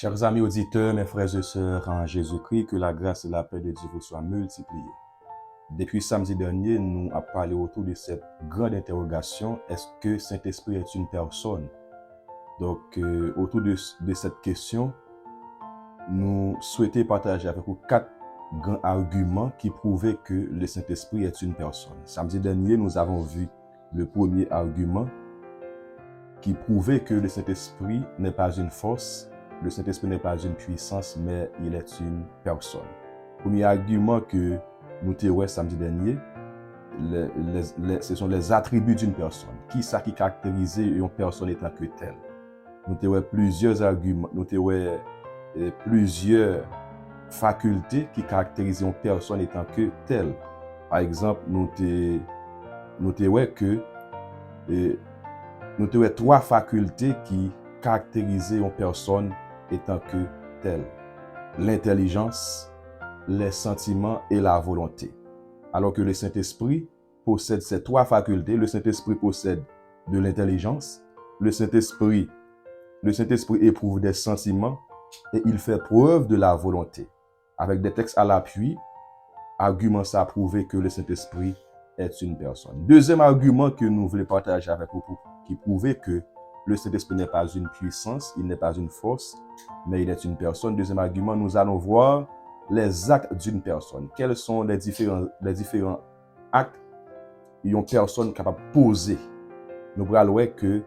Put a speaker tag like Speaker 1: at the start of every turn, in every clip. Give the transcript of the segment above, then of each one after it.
Speaker 1: Chers amis auditeurs, mes frères et sœurs en Jésus-Christ, que la grâce et la paix de Dieu vous soient multipliées. Depuis samedi dernier, nous avons parlé autour de cette grande interrogation, est-ce que Saint-Esprit est une personne? Donc, autour de cette question, nous souhaitons partager avec vous 4 grands arguments qui prouvaient que le Saint-Esprit est une personne. Samedi dernier, nous avons vu le premier argument qui prouvait que le Saint-Esprit n'est pas une force, le Saint-Esprit n'est pas une puissance, mais il est une personne. Premier argument que nous avons samedi dernier, ce sont les attributs d'une personne. Qui ça qui caractérise une personne étant que telle? Nous avons plusieurs arguments, nous avons plusieurs facultés qui caractérisent une personne étant que telle. Par exemple, nous avons que nous avons 3 facultés qui caractérisent une personne étant que telle. L'intelligence, les sentiments et la volonté. Alors que le Saint-Esprit possède ces 3 facultés. Le Saint-Esprit possède de l'intelligence. Le Saint-Esprit éprouve des sentiments et il fait preuve de la volonté. Avec des textes à l'appui, argument ça a prouvé que le Saint-Esprit est une personne. Deuxième argument que nous voulons partager avec vous qui prouvait que le Saint-Esprit n'est pas une puissance, il n'est pas une force, mais il est une personne. Deuxième argument, nous allons voir les actes d'une personne. Quels sont les différents actes qu'une personne est capable de poser? Nous allons voir que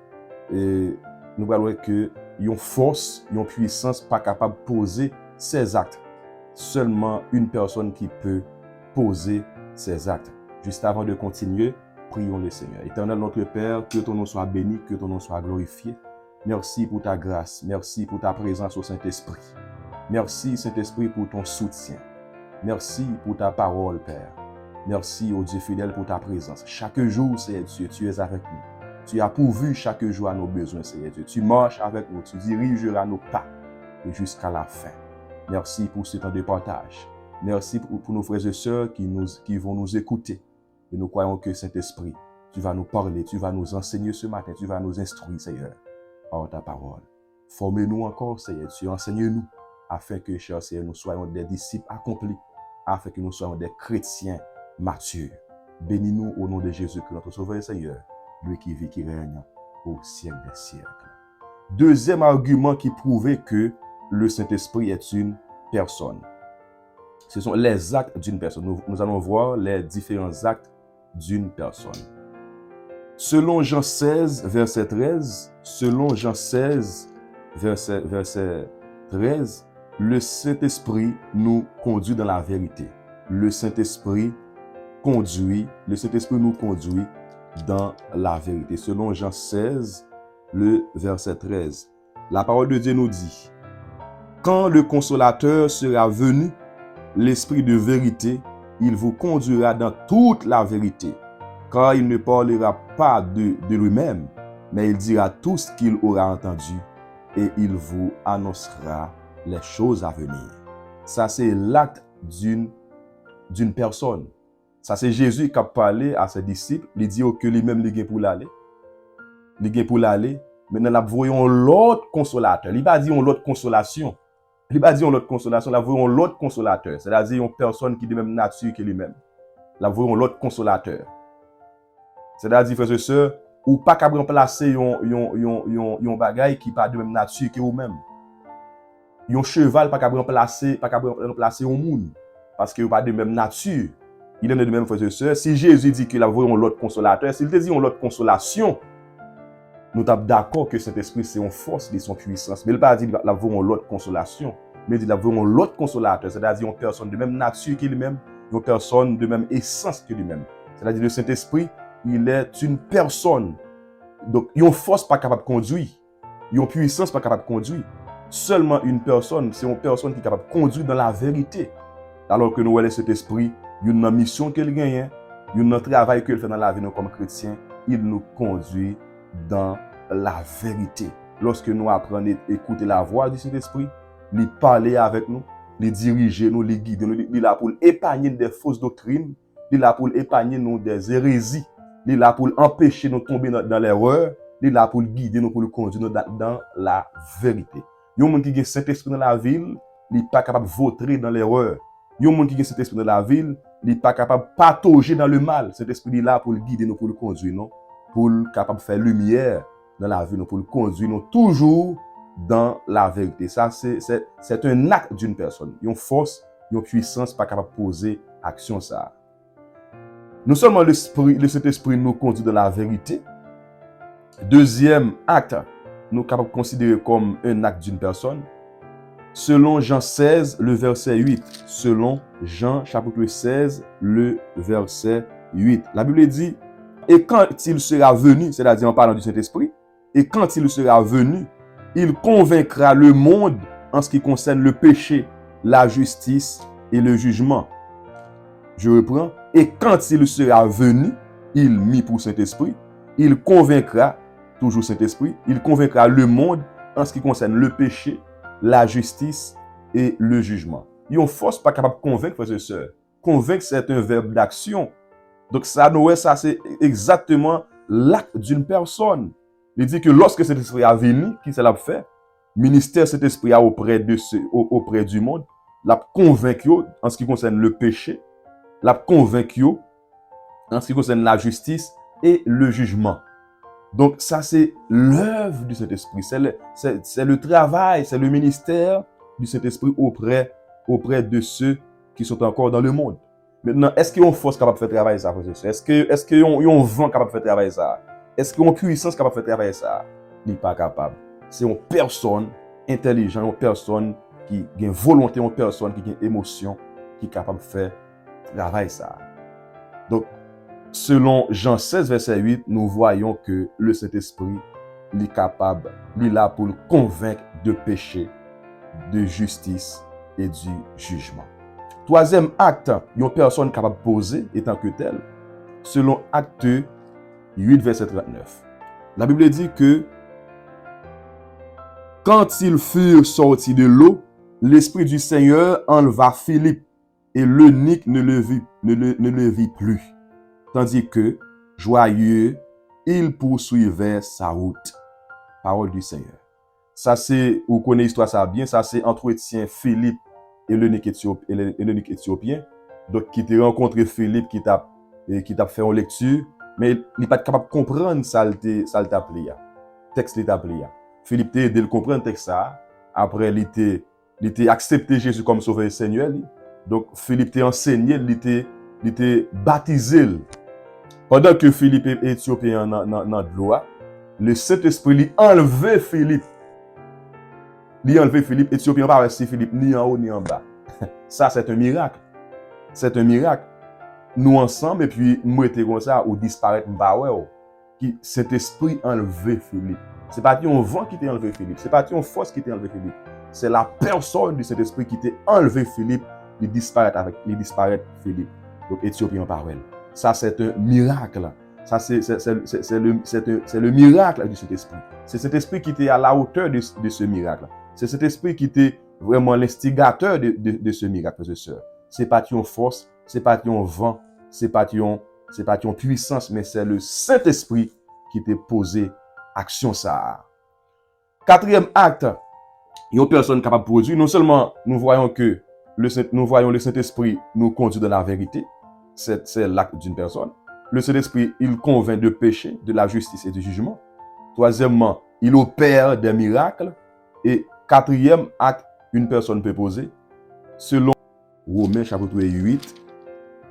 Speaker 1: une force, une puissance pas capable de poser ces actes. Seulement une personne qui peut poser ces actes. Juste avant de continuer, prions le Seigneur. Éternel notre Père, que ton nom soit béni, que ton nom soit glorifié. Merci pour ta grâce, merci pour ta présence au Saint-Esprit. Merci Saint-Esprit pour ton soutien. Merci pour ta parole, Père. Merci au Dieu fidèle pour ta présence. Chaque jour, Seigneur Dieu, tu es avec nous. Tu as pourvu chaque jour à nos besoins, Seigneur Dieu. Tu marches avec nous, tu dirigeras nos pas et jusqu'à la fin. Merci pour ce temps de partage. Merci pour nos frères et sœurs qui vont nous écouter. Et nous croyons que Saint-Esprit, tu vas nous parler, tu vas nous enseigner ce matin, tu vas nous instruire, Seigneur, par ta parole. Formez-nous encore, Seigneur, tu enseignes-nous, afin que, cher Seigneur, nous soyons des disciples accomplis, afin que nous soyons des chrétiens matures. Bénis-nous au nom de Jésus-Christ, notre Sauveur et Seigneur, lui qui vit, qui règne au siècle des siècles. Deuxième argument qui prouvait que le Saint-Esprit est une personne. Ce sont les actes d'une personne. Nous allons voir les différents actes d'une personne. Selon Jean 16, verset 13, le Saint-Esprit nous conduit dans la vérité. Le Saint-Esprit nous conduit dans la vérité. Selon Jean 16, le verset 13. La parole de Dieu nous dit, quand le consolateur sera venu, l'Esprit de vérité, il vous conduira dans toute la vérité, car il ne parlera pas de lui-même, mais il dira tout ce qu'il aura entendu et il vous annoncera les choses à venir. Ça, c'est l'acte d'une personne. Ça, c'est Jésus qui a parlé à ses disciples. Il dit que lui-même, il est pour l'aller. Il est pour l'aller. Maintenant, là, voyons l'autre consolateur. Il va dire l'autre consolation. Il va dire l'autre consolation. Là, voyons l'autre consolateur. C'est-à-dire une personne qui est de même nature que lui-même. Là, voyons l'autre consolateur. C'est-à-dire, frères et sœurs, ou pas qu'à remplacer un bagage qui pas de même nature que vous-même. Un cheval pas qu'à remplacer un monde parce que pas de même nature. Il est de même, frères et sœurs. Si Jésus dit que là voyons l'autre consolateur, s'il te dit l'autre consolation, nous sommes d'accord que cet esprit c'est une force de son puissance. Mais il pas dit là voyons l'autre consolation, mais il dit là voyons l'autre consolateur, c'est-à-dire une personne de même nature que lui-même, une personne de même essence que lui-même. C'est-à-dire le Saint-Esprit, il est une personne. Donc, il y a une force pas capable de conduire. Il y a une puissance pas capable de conduire. Seulement une personne, c'est une personne qui est capable de conduire dans la vérité. Alors que nous voyons cet esprit, il y a une mission qu'il gagne, il y a un travail qu'il fait dans la vie comme chrétien, il nous conduit dans la vérité. Lorsque nous apprenons à écouter la voix du Saint-Esprit, il parler avec nous, il diriger nous, il guider nous, il est là pour épargner des fausses doctrines, il est là pour épargner nous des hérésies, il est là pour empêcher nous de tomber dans l'erreur, il est là pour guider nous, pour nous conduire dans la vérité. Yon monde qui a Saint-Esprit dans la ville, il n'est pas capable de voter dans l'erreur. Yon monde qui a Saint-Esprit dans la ville, il n'est pas capable de patauger dans le mal. Saint-Esprit est là pour le guider, nous, pour le conduire, non? Pour le capable de faire lumière dans la vie, nous, pour le conduire, nous, toujours dans la vérité. Ça, c'est un acte d'une personne. Une force, une puissance pas capable de poser action ça. Non seulement le Saint-Esprit nous conduit dans la vérité. Deuxième acte, nous sommes capables de considérer comme un acte d'une personne. Selon Jean 16, le verset 8. Selon Jean chapitre 16, le verset 8. La Bible dit, et quand il sera venu, c'est-à-dire en parlant du Saint-Esprit, et quand il sera venu, il convaincra le monde en ce qui concerne le péché, la justice et le jugement. Je reprends. Et quand il sera venu, il mit pour Saint-Esprit, il convaincra, toujours Saint-Esprit, il convaincra le monde en ce qui concerne le péché, la justice et le jugement. Il y a une force pas capable de convaincre, frères et sœurs. Convaincre, c'est un verbe d'action. Donc ça, ça c'est exactement l'acte d'une personne. Il dit que lorsque cet esprit a venu, qui ça l'a fait? Ministère cet esprit a auprès du monde, l'a convaincu en ce qui concerne le péché, l'a convaincu en ce qui concerne la justice et le jugement. Donc ça c'est l'œuvre du Saint-Esprit, c'est le travail, c'est le ministère du Saint-Esprit auprès de ceux qui sont encore dans le monde. Maintenant, est-ce qu'il y a une force capable de faire travailler ça? Est-ce qu'il y a un vent capable de faire travailler ça? Est-ce qu'il y a une puissance capable de faire travailler ça? Il n'est pas capable. C'est une personne intelligente, une personne qui a une volonté, une personne qui a une émotion, qui est capable de faire travailler ça. Donc, selon Jean 16, verset 8, nous voyons que le Saint-Esprit est capable, il est là pour le convaincre de péché, de justice et du jugement. Troisième acte, une personne capable de poser étant que telle, selon Acte 8, verset 39. La Bible dit que quand ils furent sortis de l'eau, l'Esprit du Seigneur enleva Philippe et l'eunuque ne le vit plus. Tandis que, joyeux, il poursuivait sa route. Parole du Seigneur. Ça c'est, vous connaissez l'histoire ça bien, ça c'est entretien Philippe et l'eunuque éthiopien. Donc, qui t'a rencontré Philippe, qui t'a fait une lecture, mais il n'est pas capable de comprendre ça t'a appelé. Texte t'a appelé. Philippe t'a aidé à comprendre le texte ça. Après, il t'a accepté Jésus comme sauveur et Seigneur. Donc, Philippe t'a enseigné, il t'a baptisé. Pendant que Philippe est éthiopien dans l'eau, le Saint-Esprit a enlevé Philippe. Il a enlevé Philippe, éthiopien pas rester Philippe ni en haut ni en bas. Ça, c'est un miracle. C'est un miracle. Nous ensemble, et puis, moi, j'étais comme ça, ou disparaître, qui cet esprit a enlevé Philippe. C'est pas un vent qui t'a enlevé Philippe. C'est pas une force qui t'a enlevé Philippe. C'est la personne de cet esprit qui t'a enlevé Philippe, il disparaît Philippe. Donc, éthiopien par elle. Ça, c'est un miracle. Ça, c'est le miracle de cet esprit. C'est cet esprit qui était à la hauteur de ce miracle. C'est cet esprit qui était vraiment l'instigateur de ce miracle, frères et sœurs. C'est pas une force, c'est pas un vent, c'est pas une puissance, mais c'est le Saint-Esprit qui t'a posé action ça. Quatrième acte, il y a une personne capable de produire. Non seulement nous voyons que le Saint-Esprit nous conduit dans la vérité, c'est l'acte d'une personne. Le Saint-Esprit, il convainc de péché, de la justice et du jugement. Troisièmement, il opère des miracles. Et quatrième acte, une personne peut poser, selon Romains chapitre 8,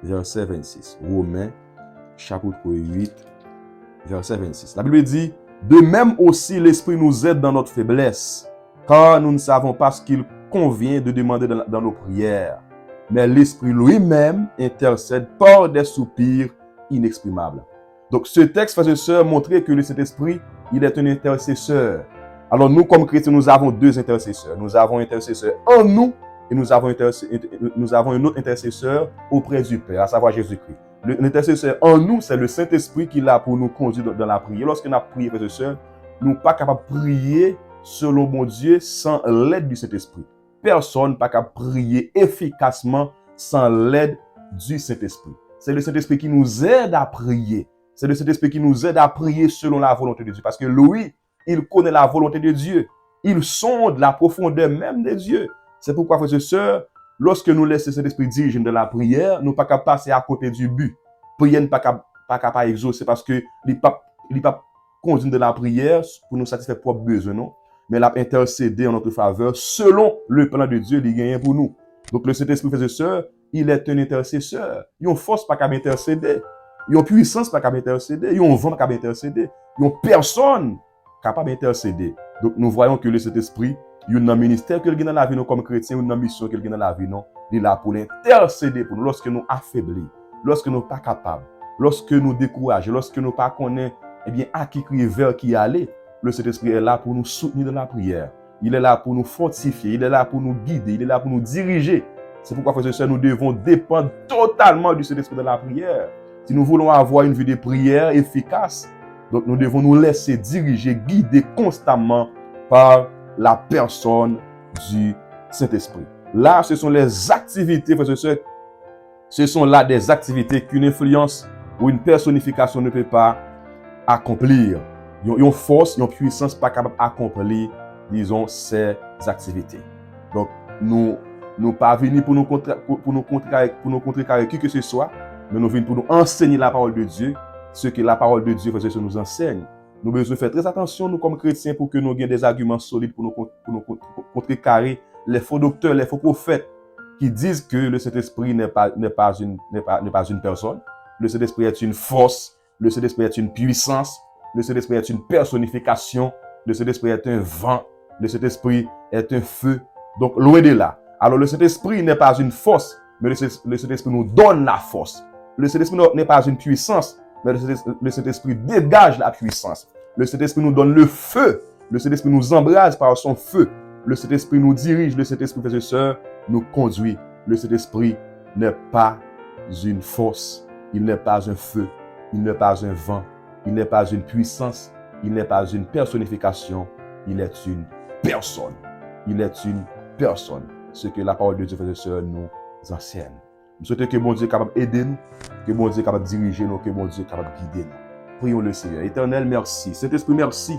Speaker 1: verset 26. Romains chapitre 8, verset 26. La Bible dit, de même aussi l'Esprit nous aide dans notre faiblesse, car nous ne savons pas ce qu'il convient de demander dans nos prières. Mais l'Esprit lui-même intercède par des soupirs inexprimables. Donc ce texte, frères et sœurs, montrait que le Saint-Esprit, il est un intercesseur. Alors nous, comme chrétiens, nous avons deux intercesseurs. Nous avons un intercesseur en nous et nous avons un autre intercesseur auprès du Père, à savoir Jésus-Christ. L'intercesseur en nous, c'est le Saint-Esprit qui est là pour nous conduire dans la prière. Lorsqu'on a prié, frères et sœurs, nous ne sommes pas capables de prier selon mon Dieu sans l'aide du Saint-Esprit. Personne n'est pas capable de prier efficacement sans l'aide du Saint-Esprit. C'est le Saint-Esprit qui nous aide à prier. C'est le Saint-Esprit qui nous aide à prier selon la volonté de Dieu. Parce que lui, il connaît la volonté de Dieu. Il sonde la profondeur même des yeux. C'est pourquoi, frères et sœurs, lorsque nous laissons cet esprit diriger de la prière, nous ne pouvons pas passer à côté du but. Prière n'est pas capable d'exaucer parce que il pas conduit de la prière pour nous satisfaire propres besoins, non? Mais l'a intercédé en notre faveur selon le plan de Dieu, il gagne pour nous. Donc, le Saint-Esprit, frères et sœurs, il est un intercesseur. Il a une force pas capable d'intercéder. Il a une puissance pas capable d'intercéder. Il a un vent pas capable d'intercéder. Il y a une personne capable d'intercéder. Donc, nous voyons que le Saint-Esprit, il y a un ministère qu'il a dans la vie, nous, comme chrétiens, une mission qu'il a dans la vie, non? Il est là pour l'intercéder pour nous lorsque nous affaiblis, lorsque nous ne sommes pas capables, lorsque nous décourageons, lorsque nous ne pas connaissons, eh bien, à qui crier, vers qui aller. Le Saint-Esprit est là pour nous soutenir dans la prière. Il est là pour nous fortifier. Il est là pour nous guider. Il est là pour nous diriger. C'est pourquoi, frères et sœurs, nous devons dépendre totalement du Saint-Esprit dans la prière. Si nous voulons avoir une vie de prière efficace, donc nous devons nous laisser diriger, guider constamment par la personne du Saint-Esprit. Là, ce sont les activités, frères et sœurs, ce sont là des activités qu'une influence ou une personnification ne peut pas accomplir. Ils ont force, ils ont puissance pas capable d'accomplir, disons, ces activités. Donc, nous pas venus pour nous contrecarrer qui que ce soit, mais nous venons pour nous enseigner la parole de Dieu, ce que la parole de Dieu nous enseigne. Nous devons faire très attention, nous, comme chrétiens, pour que nous ayons des arguments solides pour nous contrecarrer les faux docteurs, les faux prophètes qui disent que le Saint-Esprit n'est pas une personne. Le Saint-Esprit est une force, le Saint-Esprit est une puissance. Le Saint-Esprit est une personnification. Le Saint-Esprit est un vent. Le Saint-Esprit est un feu. Donc, loin de là. Alors, le Saint-Esprit n'est pas une force, mais le Saint-Esprit nous donne la force. Le Saint-Esprit n'est pas une puissance, mais le Saint-Esprit dégage la puissance. Le Saint-Esprit nous donne le feu. Le Saint-Esprit nous embrase par son feu. Le Saint-Esprit nous dirige. Le Saint-Esprit, frères et sœurs, nous conduit. Le Saint-Esprit n'est pas une force. Il n'est pas un feu. Il n'est pas un vent. Il n'est pas une puissance, il n'est pas une personnification, il est une personne. Il est une personne. Ce que la parole de Dieu, frères et sœurs, nous enseigne. Nous souhaitons que bon Dieu est capable d'aider nous, que bon Dieu est capable de diriger nous, que bon Dieu est capable de guider nous. Prions le Seigneur. Éternel, merci. Saint-Esprit, merci.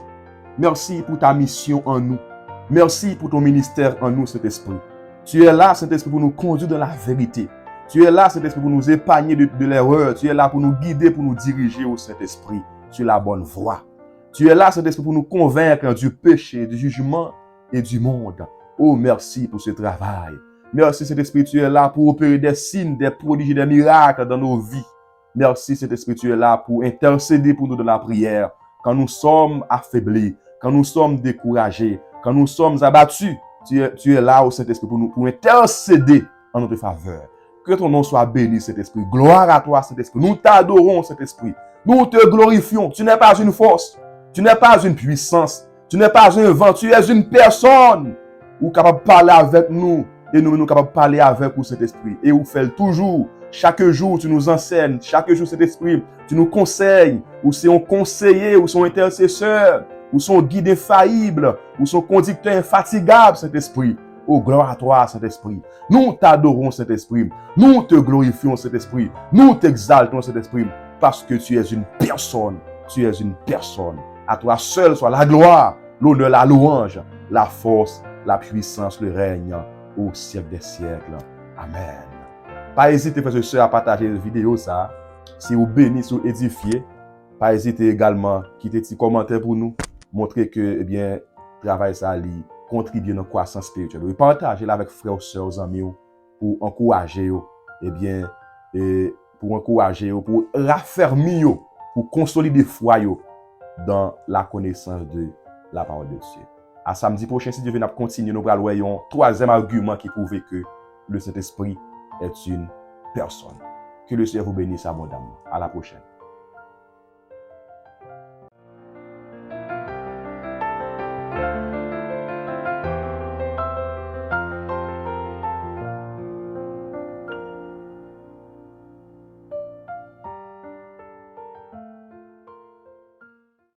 Speaker 1: Merci pour ta mission en nous. Merci pour ton ministère en nous, Saint-Esprit. Tu es là, Saint-Esprit, pour nous conduire dans la vérité. Tu es là, Saint-Esprit, pour nous épargner de l'erreur. Tu es là pour nous guider, pour nous diriger au Saint-Esprit sur la bonne voie. Tu es là, Saint-Esprit, pour nous convaincre du péché, du jugement et du monde. Oh, merci pour ce travail. Merci, Saint-Esprit, tu es là pour opérer des signes, des prodiges, des miracles dans nos vies. Merci, Saint-Esprit, tu es là pour intercéder pour nous dans la prière. Quand nous sommes affaiblis, quand nous sommes découragés, quand nous sommes abattus, tu es là, au Saint-Esprit, pour intercéder en notre faveur. Que ton nom soit béni, Saint-Esprit. Gloire à toi, Saint-Esprit. Nous t'adorons, Saint-Esprit. Nous te glorifions. Tu n'es pas une force. Tu n'es pas une puissance. Tu n'es pas un vent. Tu es une personne. Ou capable de parler avec nous. Et nous capables de parler avec vous, Saint-Esprit. Et vous faites toujours. Chaque jour, tu nous enseignes. Chaque jour, Saint-Esprit, tu nous conseilles. Ou c'est un conseiller, ou son intercesseur, ou son guide infaillible, ou son conducteur infatigable, Saint-Esprit. Oh, gloire à toi, Saint-Esprit. Nous t'adorons, Saint-Esprit. Nous te glorifions, Saint-Esprit. Nous t'exaltons, Saint-Esprit. Parce que tu es une personne. Tu es une personne. À toi seul soit la gloire, l'honneur, la louange, la force, la puissance, le règne au siècle des siècles. Amen. Pas hésiter, frères et sœurs, à partager la vidéo, ça. Si vous bénissez ou édifiez, pas hésiter également à quitter un petit commentaire pour nous. Montrer que, eh bien, travail ça, contribuer dans la croissance spirituelle. Et partagez avec frères, sœurs, amis, pour encourager, eh bien, pour encourager, pour raffermir, pour consolider foi dans la connaissance de la parole de Dieu. À samedi prochain, si Dieu veut, nous continuer, nous allons voir un troisième argument qui prouve que le Saint-Esprit est une personne. Que le Seigneur vous bénisse abondamment. À la prochaine.